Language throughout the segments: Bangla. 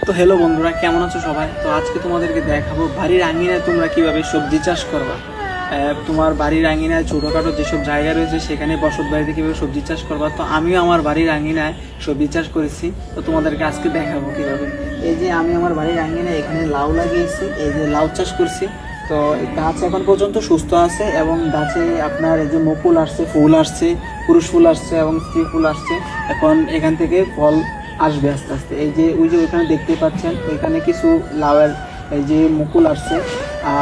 তো হ্যালো বন্ধুরা, কেমন আছো সবাই? তো আজকে তোমাদেরকে দেখাবো বাড়ির আঙিনায় তোমরা কিভাবে সবজি চাষ করবা। তোমার বাড়ির আঙিনায় ছোটোখাটো যেসব জায়গা রয়েছে সেখানে বসত বাড়িতে কীভাবে সবজি চাষ করবা। তো আমিও আমার বাড়ির আঙিনায় সবজি চাষ করেছি, তো তোমাদেরকে আজকে দেখাবো কীভাবে। এই যে আমি আমার বাড়ির আঙিনায় এখানে লাউ লাগিয়েছি, এই যে লাউ চাষ করছি। তো গাছ এখন পর্যন্ত সুস্থ আছে এবং গাছে আপনার এই যে মুকুল আসছে, ফুল আসছে, পুরুষ ফুল আসছে এবং স্ত্রী ফুল আসছে। এখন এখান থেকে ফল আসবে আস্তে আস্তে। এই যে ওই যে ওইখানে দেখতে পাচ্ছেন, ওইখানে কিছু লাউয়ের এই যে মুকুল আসছে।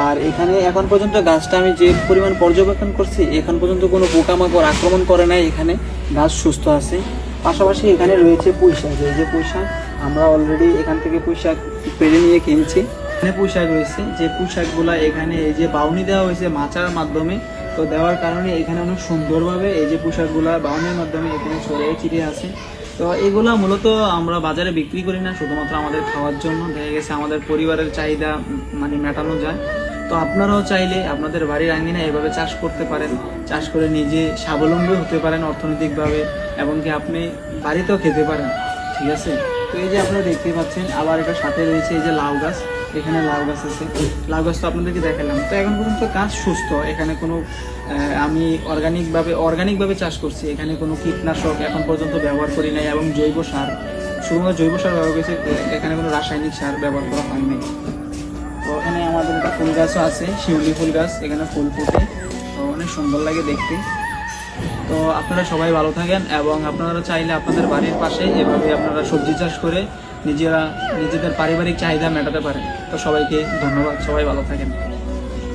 আর এখানে এখন পর্যন্ত গাছটা আমি যে পরিমাণ পর্যবেক্ষণ করছি, এখন পর্যন্ত কোনো পোকামাকড় আক্রমণ করে নাই, এখানে গাছ সুস্থ আছে। পাশাপাশি এখানে রয়েছে পুঁই শাক। এই যে পুঁই শাক আমরা অলরেডি এখান থেকে পুঁই শাক পেরে নিয়ে কিনছি। এখানে পুঁই শাক রয়েছে, যে পুঁই শাকগুলো এখানে এই যে বাউনি দেওয়া হয়েছে মাচার মাধ্যমে। তো দেওয়ার কারণে এখানে অনেক সুন্দরভাবে এই যে পুঁই শাকগুলো বাউনির মাধ্যমে এখানে ছড়িয়ে ছিটিয়ে আছে। তো এগুলো মূলত আমরা বাজারে বিক্রি করি না, শুধুমাত্র আমাদের খাওয়ার জন্য। দেখা গেছে আমাদের পরিবারের চাহিদা মেটানো যায়। তো আপনারাও চাইলে আপনাদের বাড়ির আঙিনায় এভাবে চাষ করতে পারেন, চাষ করে নিজে স্বাবলম্বী হতে পারেন অর্থনৈতিকভাবে, এবং কি আপনি বাড়িতেও খেতে পারেন। ঠিক আছে? তো এই যে আপনারা দেখতে পাচ্ছেন, আবার এটা সাথে রয়েছে এই যে লাউ গাছ। এখানে লাউ গাছ আছে, লাউ গাছ তো আপনাদেরকে দেখালাম। তো এখন পর্যন্ত গাছ সুস্থ, এখানে কোনো আমি অর্গানিকভাবে চাষ করছি, এখানে কোনো কীটনাশক এখন পর্যন্ত ব্যবহার করি নাই, এবং জৈব সার, শুধুমাত্র জৈব সার ব্যবহার করেছি, এখানে কোনো রাসায়নিক সার ব্যবহার করা হয়নি। তো এখানে আমাদের একটা ফুল গাছও আছে, শিউলি ফুল গাছ, এখানে ফুল ফুটে, তো অনেক সুন্দর লাগে দেখতে। তো আপনারা সবাই ভালো থাকেন, এবং আপনারা চাইলে আপনাদের বাড়ির পাশে এভাবে আপনারা সবজি চাষ করে নিজেদের পারিবারিক চাহিদা মেটাতে পারেন। তো সবাইকে ধন্যবাদ, সবাই ভালো থাকেন।